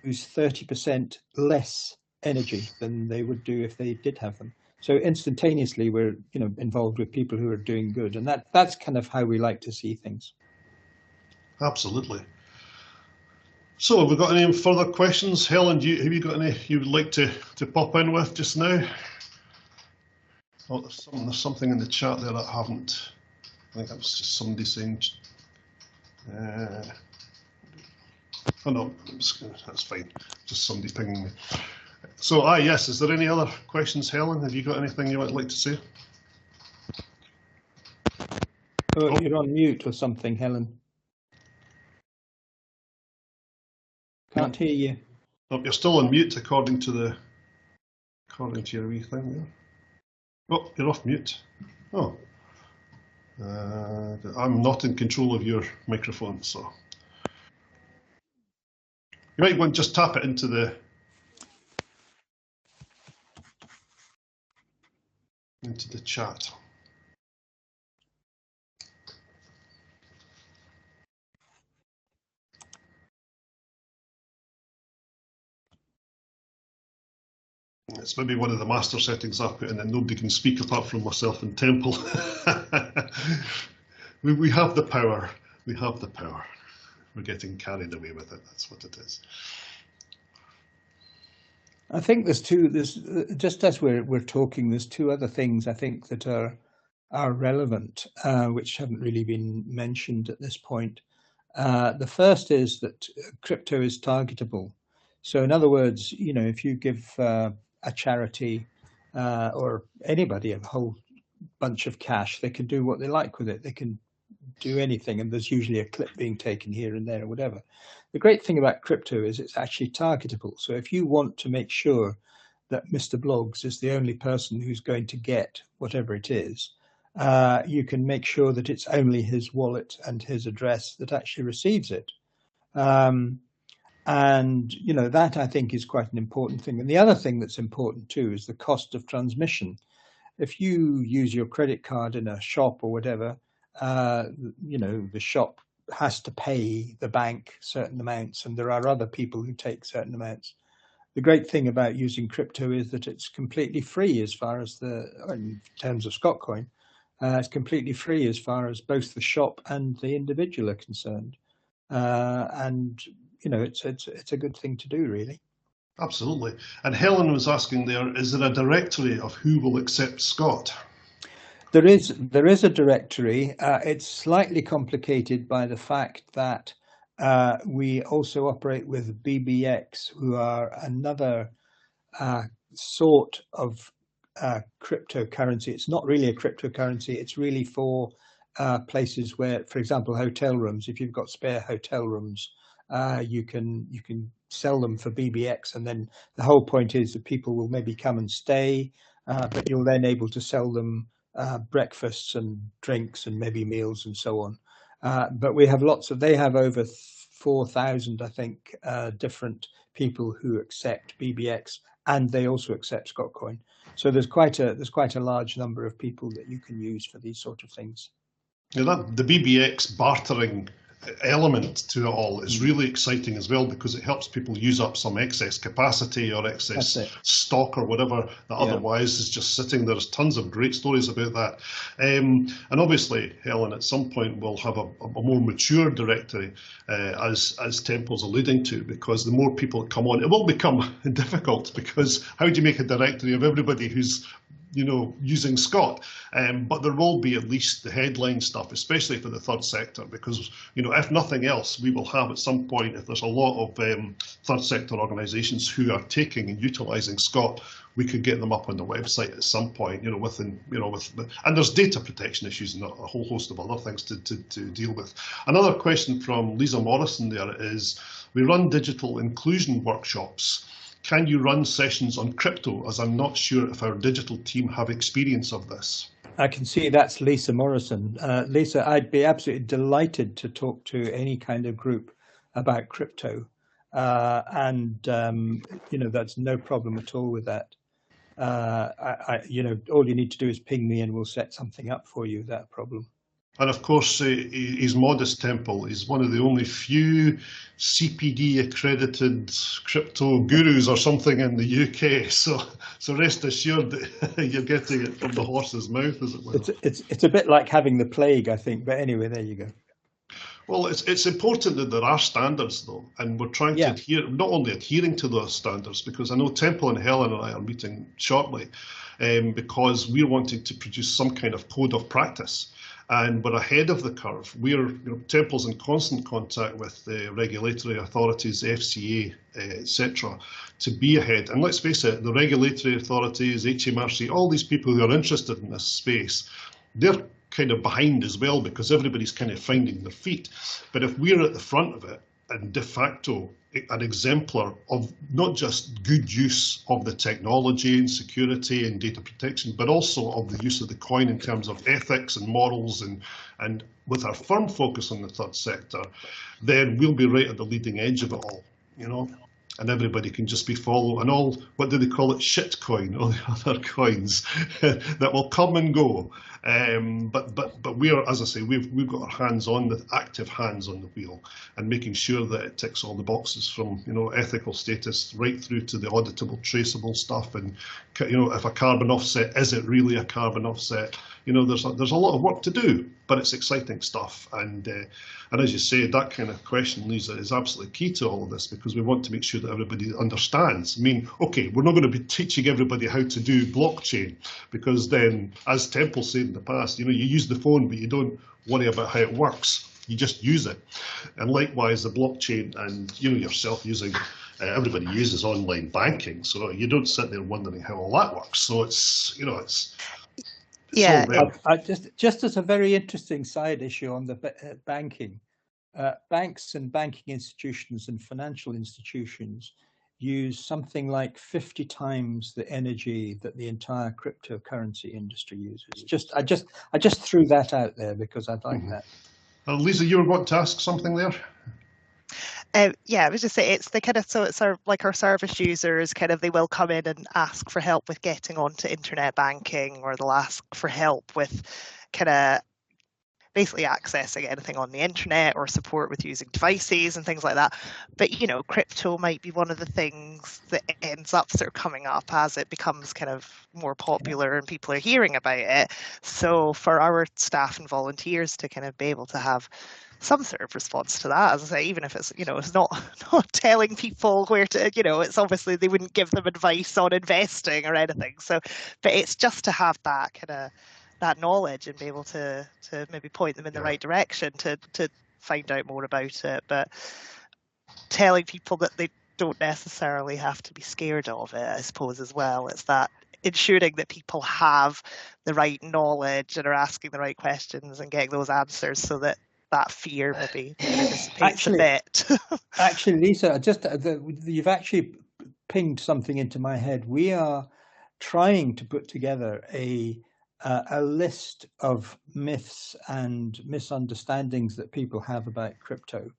Speaker 2: 30% less energy than they would do if they did have them. So instantaneously we're involved with people who are doing good, and that's kind of how we like to see things. Absolutely.
Speaker 1: So have we got any further questions? Helen, have you got any you would like to pop in with just now? Oh, there's something in the chat there that I haven't. I think that was just somebody saying. Oh no, that's fine. Just somebody pinging me. So, yes. Is there any other questions, Helen? Have you got anything you would like to say?
Speaker 2: Oh, you're on mute or something, Helen. Can't hear you.
Speaker 1: Oh, you're still on mute according to your wee thing there. Oh, you're off mute. Oh, I'm not in control of your microphone, so you might want to just tap it into the. into the chat. It's maybe one of the master settings I put in that nobody can speak apart from myself and Temple. we have the power. We have the power. We're getting carried away with it. That's what it is.
Speaker 2: I think there's just as we're talking, there's two other things I think that are relevant, which haven't really been mentioned at this point. The first is that crypto is targetable. So in other words, you know, if you give a charity or anybody a whole bunch of cash, they can do what they like with it. They can do anything, and there's usually a clip being taken here and there or whatever. The great thing about crypto is it's actually targetable. So if you want to make sure that Mr. Blogs is the only person who's going to get whatever it is, you can make sure that it's only his wallet and his address that actually receives it. And, you know, that I think is quite an important thing. And the other thing that's important too is the cost of transmission. If you use your credit card in a shop or whatever, you know, the shop has to pay the bank certain amounts, and there are other people who take certain amounts. The great thing about using crypto is that it's completely free as far as in terms of Scotcoin, it's completely free as far as both the shop and the individual are concerned. And, you know, it's a good thing to do, really.
Speaker 1: Absolutely. And Helen was asking there, is there a directory of who will accept Scot?
Speaker 2: There is a directory. It's slightly complicated by the fact that we also operate with BBX, who are another sort of cryptocurrency. It's not really a cryptocurrency. It's really for places where, for example, hotel rooms. If you've got spare hotel rooms, you can sell them for BBX, and then the whole point is that people will maybe come and stay, but you're then able to sell them breakfasts and drinks and maybe meals and so on. But we have they have over 4,000, I think, different people who accept BBX, and they also accept Scotcoin. So there's quite a large number of people that you can use for these sort of things.
Speaker 1: Yeah, the BBX bartering element to it all is really exciting as well, because it helps people use up some excess capacity or excess stock or whatever that otherwise is just sitting there. There's tons of great stories about that. And obviously, Helen, at some point we'll have a more mature directory, as Temple's alluding to, because the more people that come on, it will become difficult, because how do you make a directory of everybody who's, you know, using Scot? But there will be at least the headline stuff, especially for the third sector, because, you know, if nothing else, we will have at some point, if there's a lot of third sector organisations who are taking and utilising Scot, we could get them up on the website at some point, you know, and there's data protection issues and a whole host of other things to deal with. Another question from Lisa Morrison there is, we run digital inclusion workshops. Can you run sessions on crypto, as I'm not sure if our digital team have experience of this?
Speaker 2: I can see that's Lisa Morrison. Lisa, I'd be absolutely delighted to talk to any kind of group about crypto. You know, that's no problem at all with that. You know, all you need to do is ping me and we'll set something up for you without a problem.
Speaker 1: And of course, his modest Temple is one of the only few CPD accredited crypto gurus or something in the UK. So rest assured that you're getting it from the horse's mouth, as it were.
Speaker 2: It's a bit like having the plague, I think. But anyway, there you go.
Speaker 1: Well, it's important that there are standards, though, and we're trying to adhere, not only adhering to those standards, because I know Temple and Helen and I are meeting shortly, because we're wanting to produce some kind of code of practice. And we're ahead of the curve. We're, you know, Temple's in constant contact with the regulatory authorities, FCA, etc., to be ahead. And let's face it, the regulatory authorities, HMRC, all these people who are interested in this space, they're kind of behind as well, because everybody's kind of finding their feet. But if we're at the front of it, and de facto an exemplar of not just good use of the technology and security and data protection, but also of the use of the coin in terms of ethics and morals, and with our firm focus on the third sector, then we'll be right at the leading edge of it all, you know. and everybody can just be following, and all, what do they call it, shitcoin, all the other coins that will come and go. But we are, as I say, we've got our hands on, the active hands on the wheel, and making sure that it ticks all the boxes from, you know, ethical status right through to the auditable, traceable stuff. And, you know, if a carbon offset, is it really a carbon offset? You know, there's a lot of work to do, but it's exciting stuff. And as you say, that kind of question, Lisa, is absolutely key to all of this, because we want to make sure that everybody understands. I mean, okay, we're not going to be teaching everybody how to do blockchain, because then, as Temple said in the past, you know, you use the phone, but you don't worry about how it works. You just use it. And likewise, the blockchain, and, you know, yourself using, everybody uses online banking, so you don't sit there wondering how all that works. So it's, you know, it's
Speaker 3: yeah.
Speaker 2: Just as a very interesting side issue on the banking, banks and banking institutions and financial institutions use something like 50 times the energy that the entire cryptocurrency industry uses. I just threw that out there because I'd like that.
Speaker 1: Lisa, you were going to ask something there?
Speaker 3: Yeah, I was just saying, it's the kind of, so it's like our service users, kind of, they will come in and ask for help with getting onto internet banking, or they'll ask for help with kind of basically accessing anything on the internet, or support with using devices and things like that. But, you know, crypto might be one of the things that ends up sort of coming up as it becomes kind of more popular and people are hearing about it. So for our staff and volunteers to kind of be able to have some sort of response to that, as I say, even if it's, you know, it's not telling people where to, you know, it's obviously they wouldn't give them advice on investing or anything. So, but it's just to have that kind of, that knowledge and be able to maybe point them in the right direction to find out more about it. But telling people that they don't necessarily have to be scared of it, I suppose, as well. It's that ensuring that people have the right knowledge and are asking the right questions and getting those answers, so that that fear maybe dissipates a bit.
Speaker 2: Actually, Lisa, you've actually pinged something into my head. We are trying to put together a list of myths and misunderstandings that people have about crypto.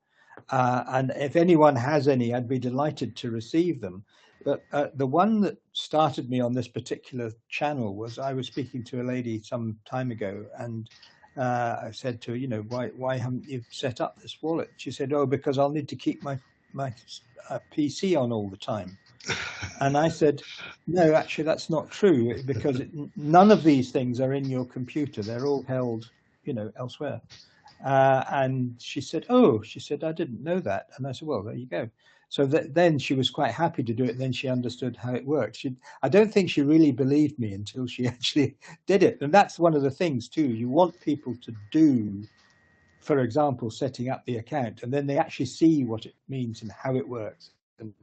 Speaker 2: And if anyone has any, I'd be delighted to receive them. But the one that started me on this particular channel was, I was speaking to a lady some time ago, and I said to her, you know, why haven't you set up this wallet? She said, oh, because I'll need to keep my PC on all the time. And I said, no, actually, that's not true, because none of these things are in your computer. They're all held, you know, elsewhere. And she said, oh, I didn't know that. And I said, well, there you go. So then she was quite happy to do it. Then she understood how it worked. I don't think she really believed me until she actually did it. And that's one of the things too. You want people to do, for example, setting up the account, and then they actually see what it means and how it works and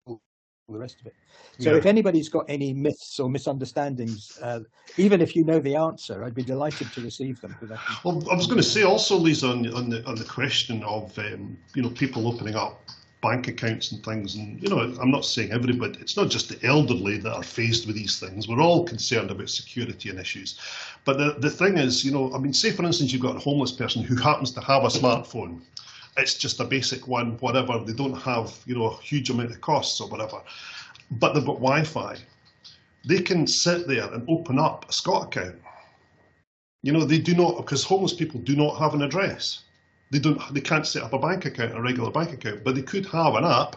Speaker 2: all the rest of it. So if anybody's got any myths or misunderstandings, even if you know the answer, I'd be delighted to receive them.
Speaker 1: Well, I was going to say also, Lisa, on the question of you know, people opening up bank accounts and things, and, you know, I'm not saying everybody, it's not just the elderly that are faced with these things. We're all concerned about security and issues. But the thing is, you know, I mean, say for instance, you've got a homeless person who happens to have a smartphone. It's just a basic one, whatever. They don't have, you know, a huge amount of costs or whatever, but they've got Wi-Fi. They can sit there and open up a Scot account. You know, they do not, because homeless people do not have an address. They can't set up a bank account, a regular bank account, but they could have an app,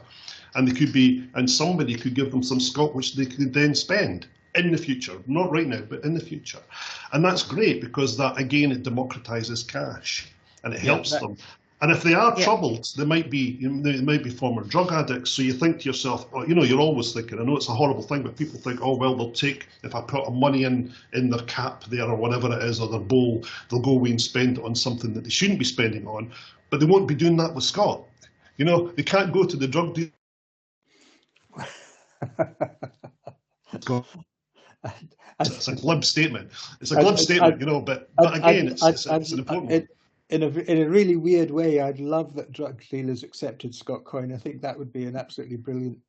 Speaker 1: and they could be, and somebody could give them some Scot which they could then spend in the future, not right now, but in the future. And that's great, because that, again, it democratizes cash and it helps them. And if they are troubled, they might be former drug addicts. So you think to yourself, oh, you know, you're always thinking, I know it's a horrible thing, but people think, oh, well, they'll take, if I put money in their cap there or whatever it is, or their bowl, they'll go away and spend it on something that they shouldn't be spending on. But they won't be doing that with Scot. You know, they can't go to the drug dealer. It's a glib statement. It's a glib statement, you know, but again, it's an important one.
Speaker 2: In a really weird way, I'd love that drug dealers accepted Scotcoin. I think that would be an absolutely brilliant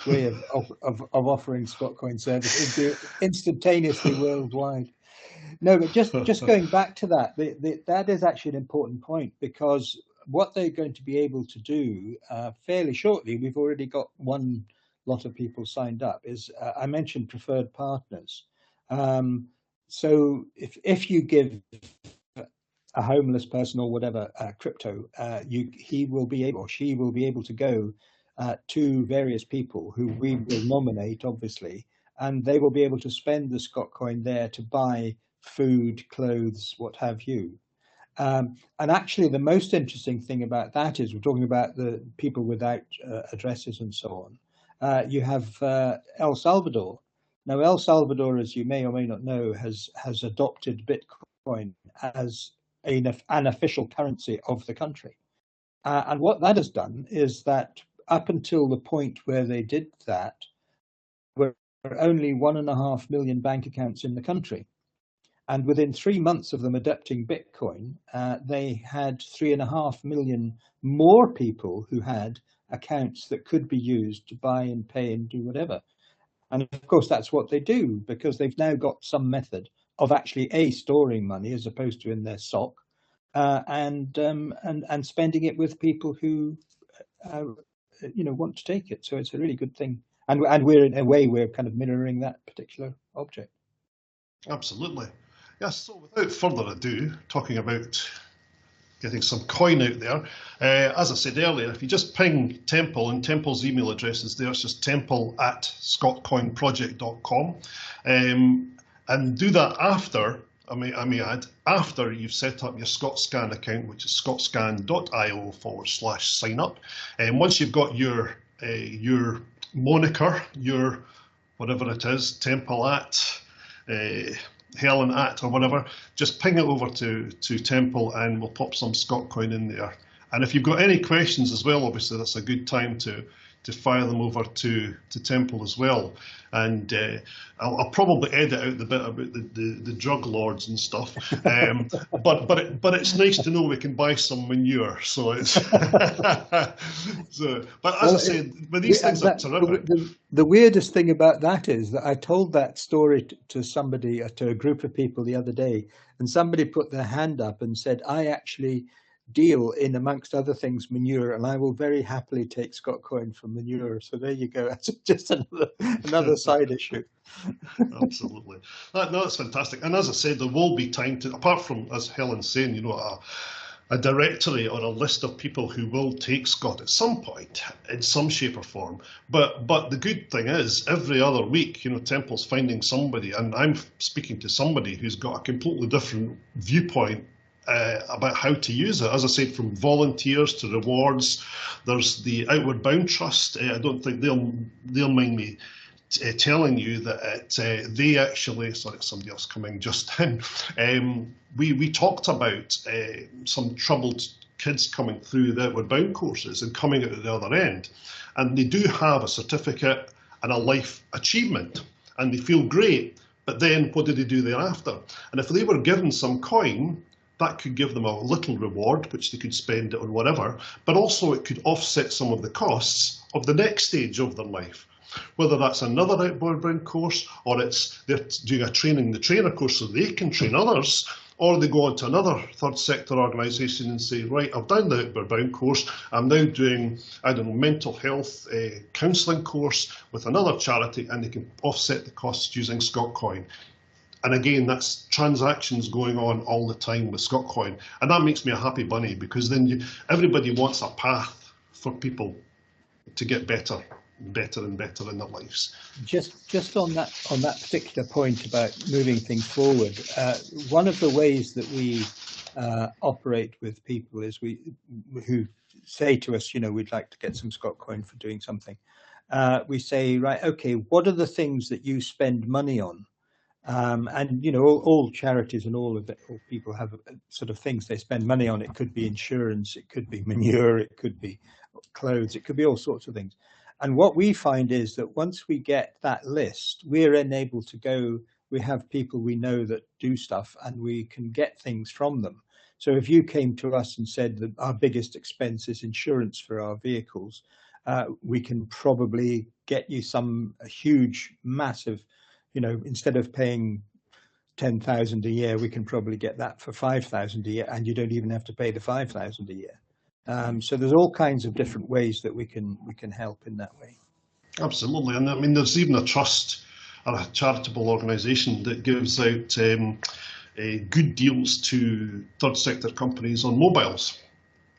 Speaker 2: way of offering Scotcoin service instantaneously worldwide. No, but just going back to that, that is actually an important point, because what they're going to be able to do fairly shortly, we've already got one lot of people signed up, is I mentioned preferred partners. So if you give a homeless person or whatever crypto, he will be able, or she will be able to go to various people who we will nominate, obviously, and they will be able to spend the Scotcoin there to buy food, clothes, what have you. And actually, the most interesting thing about that is we're talking about the people without addresses and so on. You have El Salvador. Now, El Salvador, as you may or may not know, has adopted Bitcoin as an official currency of the country. And what that has done is that up until the point where they did that, there were only 1.5 million bank accounts in the country. And within 3 months of them adopting Bitcoin, they had 3.5 million more people who had accounts that could be used to buy and pay and do whatever. And of course, that's what they do, because they've now got some method of actually storing money as opposed to in their sock, and spending it with people who want to take it. So it's a really good thing. And we're, in a way, we're kind of mirroring that particular object.
Speaker 1: Absolutely. Yes, so without further ado, talking about getting some coin out there, as I said earlier, if you just ping Temple, and Temple's email address is there, it's just temple@scotcoinproject.com, and do that after, I may add, after you've set up your ScotScan account, which is scotscan.io/sign-up. And once you've got your moniker, your whatever it is, Temple Helen or whatever, just ping it over to Temple and we'll pop some Scotcoin in there. And if you've got any questions as well, obviously that's a good time to fire them over to Temple as well. And I'll probably edit out the bit about the drug lords and stuff. But it's nice to know we can buy some manure. So it's so. But as I said, but these things are terrific.
Speaker 2: The weirdest thing about that is that I told that story to somebody, to a group of people the other day, and somebody put their hand up and said, "I actually deal in, amongst other things, manure, and I will very happily take Scotcoin for manure." So there you go. That's just another side issue.
Speaker 1: Absolutely. No, that's fantastic. And as I said, there will be time to, apart from, as Helen's saying, a directory or a list of people who will take Scot at some point in some shape or form. But the good thing is, every other week, Temple's finding somebody, and I'm speaking to somebody who's got a completely different viewpoint about how to use it. As I said, from volunteers to rewards. There's the Outward Bound Trust. I don't think they'll mind me telling you that they actually, sorry, somebody else coming just in. We talked about some troubled kids coming through the Outward Bound courses and coming out at the other end, and they do have a certificate and a life achievement, and they feel great. But then, what do they do thereafter? And if they were given some coin, that could give them a little reward, which they could spend it on whatever, but also it could offset some of the costs of the next stage of their life. Whether that's another Outward Bound course, or they're doing a training the trainer course so they can train others, or they go on to another third sector organisation and say, right, I've done the Outward Bound course, I'm now doing, I don't know, mental health counselling course with another charity, and they can offset the costs using Scotcoin. And again, that's transactions going on all the time with Scotcoin. And that makes me a happy bunny, because then everybody wants a path for people to get better and better in their lives.
Speaker 2: Just on that particular point about moving things forward, one of the ways that we operate with people is who say to us, we'd like to get some Scotcoin for doing something. We say, right, okay, what are the things that you spend money on? And all charities and all people have sort of things they spend money on. It could be insurance, it could be manure, it could be clothes, it could be all sorts of things. And what we find is that once we get that list, we're then able to go, we have people we know that do stuff, and we can get things from them. So if you came to us and said that our biggest expense is insurance for our vehicles, we can probably get you a huge, massive, instead of paying 10,000 a year, we can probably get that for 5,000 a year, and you don't even have to pay the 5,000 a year. So there's all kinds of different ways that we can help in that way.
Speaker 1: Absolutely, and I mean there's even a trust or a charitable organisation that gives out good deals to third sector companies on mobiles.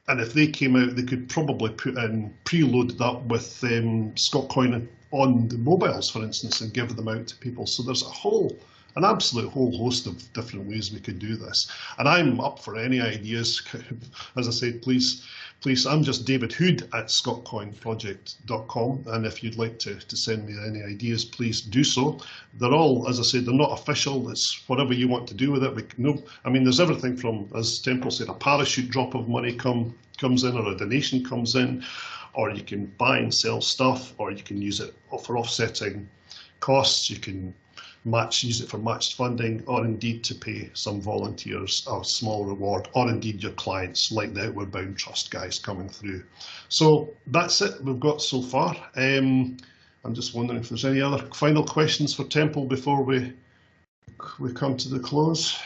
Speaker 1: And if they came out, they could probably preload that with Scotcoin on the mobiles, for instance, and give them out to people. So there's an absolute whole host of different ways we could do this. And I'm up for any ideas. As I said, please, I'm just David Hood at ScotcoinProject.com. And if you'd like to send me any ideas, please do so. They're all, as I said, they're not official. It's whatever you want to do with it. I mean, there's everything from, as Temple said, a parachute drop of money comes in, or a donation comes in, or you can buy and sell stuff, or you can use it for offsetting costs. You can use it for matched funding, or indeed to pay some volunteers a small reward, or indeed your clients, like the Outward Bound Trust guys coming through. So that's it we've got so far. I'm just wondering if there's any other final questions for Temple before we come to the close.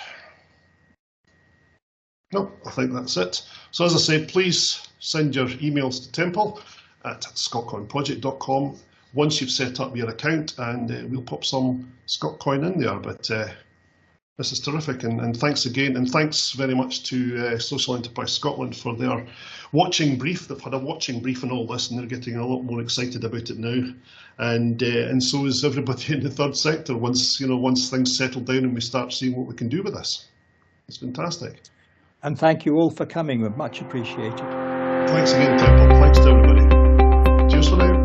Speaker 1: No, I think that's it. So as I said, please send your emails to Temple at ScotcoinProject.com once you've set up your account, and we'll pop some Scotcoin in there. But this is terrific, and thanks again, and thanks very much to Social Enterprise Scotland for their watching brief. They've had a watching brief on all this, and they're getting a lot more excited about it now, and so is everybody in the third sector. Once things settle down and we start seeing what we can do with this, it's fantastic.
Speaker 2: And thank you all for coming. We're much appreciated.
Speaker 1: Thanks again, Temple. Thanks to everybody. Cheers for now.